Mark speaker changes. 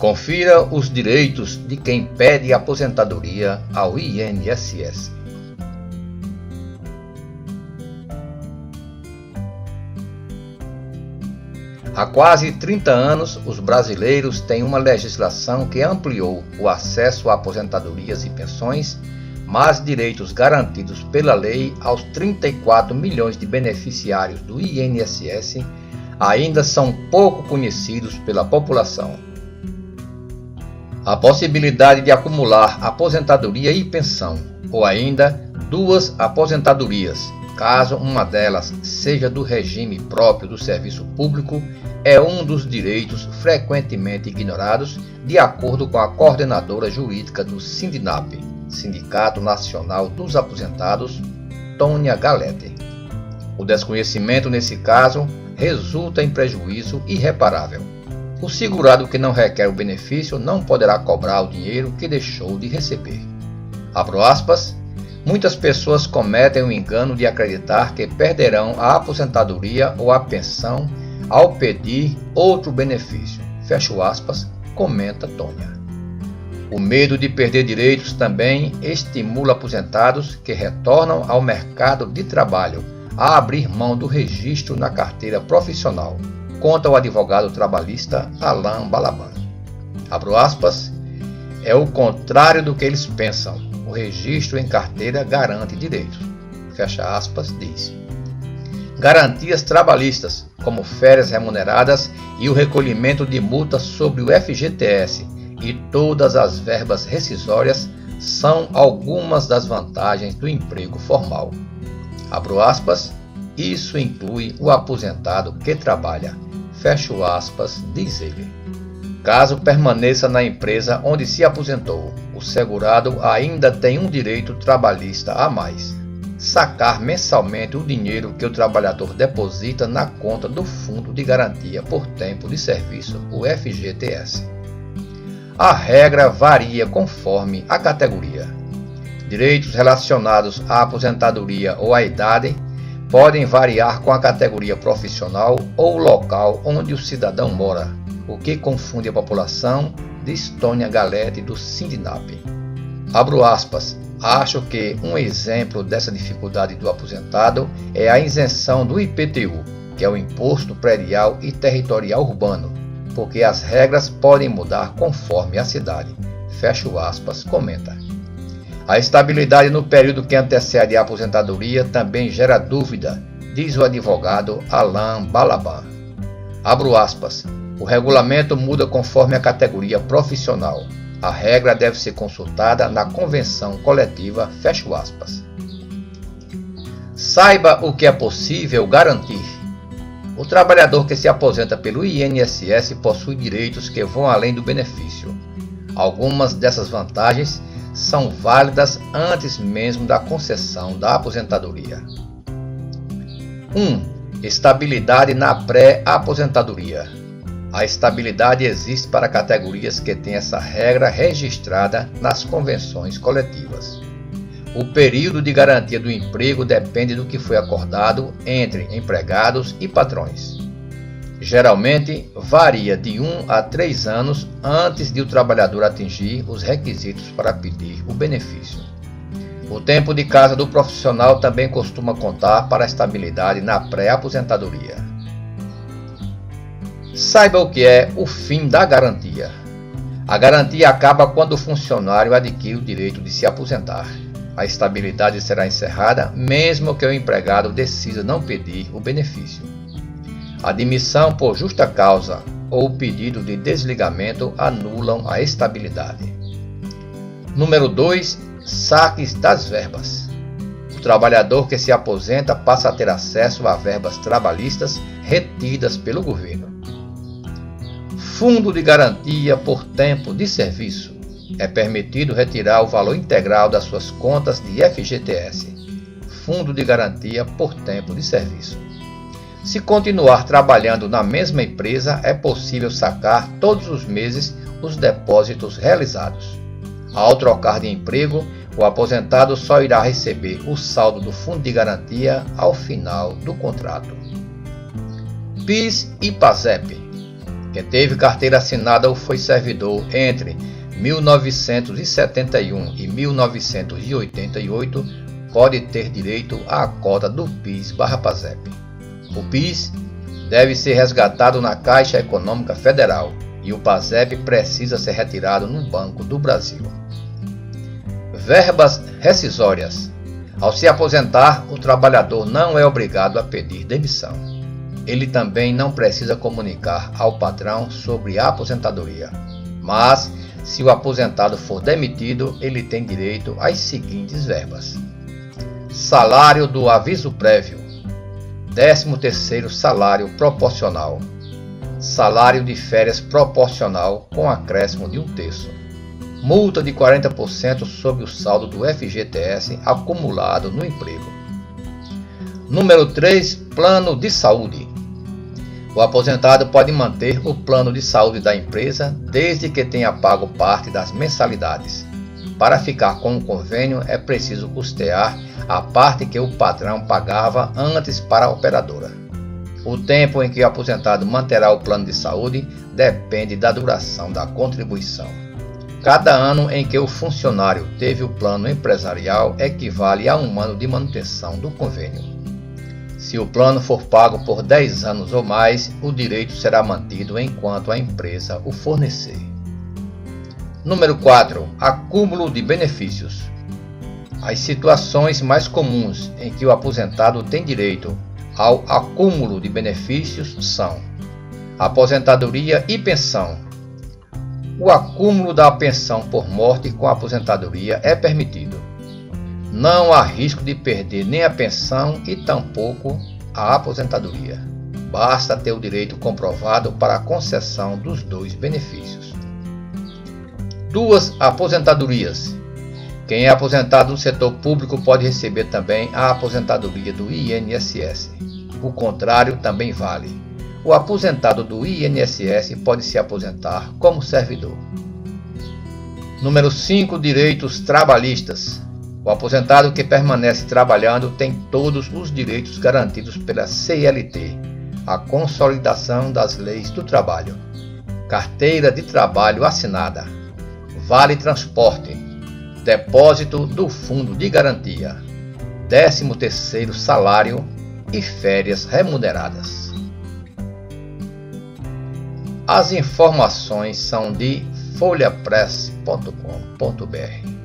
Speaker 1: Confira os direitos de quem pede aposentadoria ao INSS. Há quase 30 anos, os brasileiros têm uma legislação que ampliou o acesso a aposentadorias e pensões, mas direitos garantidos pela lei aos 34 milhões de beneficiários do INSS ainda são pouco conhecidos pela população. A possibilidade de acumular aposentadoria e pensão, ou ainda duas aposentadorias, caso uma delas seja do regime próprio do serviço público, é um dos direitos frequentemente ignorados, de acordo com a coordenadora jurídica do Sindinap, Sindicato Nacional dos Aposentados, Tônia Galete. O desconhecimento nesse caso resulta em prejuízo irreparável. O segurado que não requer o benefício não poderá cobrar o dinheiro que deixou de receber. Abro aspas. Muitas pessoas cometem o engano de acreditar que perderão a aposentadoria ou a pensão ao pedir outro benefício. Fecho aspas, comenta Tônia. O medo de perder direitos também estimula aposentados que retornam ao mercado de trabalho a abrir mão do registro na carteira profissional, conta o advogado trabalhista Alain Balaban. Abro aspas, é o contrário do que eles pensam. O registro em carteira garante direitos. Fecha aspas, diz. Garantias trabalhistas, como férias remuneradas e o recolhimento de multas sobre o FGTS e todas as verbas rescisórias, são algumas das vantagens do emprego formal. Abro aspas, isso inclui o aposentado que trabalha. Fecho aspas, diz ele. Caso permaneça na empresa onde se aposentou, o segurado ainda tem um direito trabalhista a mais: sacar mensalmente o dinheiro que o trabalhador deposita na conta do Fundo de Garantia por Tempo de Serviço, o FGTS. A regra varia conforme a categoria. Direitos relacionados à aposentadoria ou à idade podem variar com a categoria profissional ou local onde o cidadão mora, o que confunde a população, diz Tônia Galete do Sindinap. Abro aspas, acho que um exemplo dessa dificuldade do aposentado é a isenção do IPTU, que é o Imposto Predial e Territorial Urbano, porque as regras podem mudar conforme a cidade. Fecho aspas, comenta. A estabilidade no período que antecede a aposentadoria também gera dúvida, diz o advogado Alain Balaban. Abro aspas, o regulamento muda conforme a categoria profissional. A regra deve ser consultada na convenção coletiva, fecho aspas. Saiba o que é possível garantir. O trabalhador que se aposenta pelo INSS possui direitos que vão além do benefício. Algumas dessas vantagens são válidas antes mesmo da concessão da aposentadoria. 1. Estabilidade na pré-aposentadoria. A estabilidade existe para categorias que têm essa regra registrada nas convenções coletivas. O período de garantia do emprego depende do que foi acordado entre empregados e patrões. Geralmente, varia de 1 a 3 anos antes de o trabalhador atingir os requisitos para pedir o benefício. O tempo de casa do profissional também costuma contar para a estabilidade na pré-aposentadoria. Saiba o que é o fim da garantia. A garantia acaba quando o funcionário adquire o direito de se aposentar. A estabilidade será encerrada mesmo que o empregado decida não pedir o benefício. A demissão por justa causa ou o pedido de desligamento anulam a estabilidade. Número 2. Saques das verbas. O trabalhador que se aposenta passa a ter acesso a verbas trabalhistas retidas pelo governo. Fundo de Garantia por Tempo de Serviço. É permitido retirar o valor integral das suas contas de FGTS. Fundo de Garantia por Tempo de Serviço. Se continuar trabalhando na mesma empresa, é possível sacar todos os meses os depósitos realizados. Ao trocar de emprego, o aposentado só irá receber o saldo do Fundo de Garantia ao final do contrato. PIS e PASEP. Quem teve carteira assinada ou foi servidor entre 1971 e 1988 pode ter direito à cota do PIS/PASEP. O PIS deve ser resgatado na Caixa Econômica Federal e o PASEP precisa ser retirado no Banco do Brasil. Verbas rescisórias. Ao se aposentar, o trabalhador não é obrigado a pedir demissão. Ele também não precisa comunicar ao patrão sobre a aposentadoria. Mas, se o aposentado for demitido, ele tem direito às seguintes verbas: salário do aviso prévio, 13º salário proporcional, salário de férias proporcional com acréscimo de 1/3, multa de 40% sobre o saldo do FGTS acumulado no emprego. Número 3, plano de saúde. O aposentado pode manter o plano de saúde da empresa desde que tenha pago parte das mensalidades. Para ficar com o convênio é preciso custear a parte que o patrão pagava antes para a operadora. O tempo em que o aposentado manterá o plano de saúde depende da duração da contribuição. Cada ano em que o funcionário teve o plano empresarial equivale a 1 ano de manutenção do convênio. Se o plano for pago por 10 anos ou mais, o direito será mantido enquanto a empresa o fornecer. Número 4. Acúmulo de benefícios. As situações mais comuns em que o aposentado tem direito ao acúmulo de benefícios são aposentadoria e pensão. O acúmulo da pensão por morte com a aposentadoria é permitido. Não há risco de perder nem a pensão e tampouco a aposentadoria. Basta ter o direito comprovado para a concessão dos dois benefícios. 2 aposentadorias. Quem é aposentado no setor público pode receber também a aposentadoria do INSS. O contrário também vale. O aposentado do INSS pode se aposentar como servidor. Número 5. Direitos trabalhistas. O aposentado que permanece trabalhando tem todos os direitos garantidos pela CLT, a Consolidação das Leis do Trabalho, carteira de trabalho assinada, vale transporte, depósito do fundo de garantia, 13º salário e férias remuneradas. As informações são de folhapress.com.br.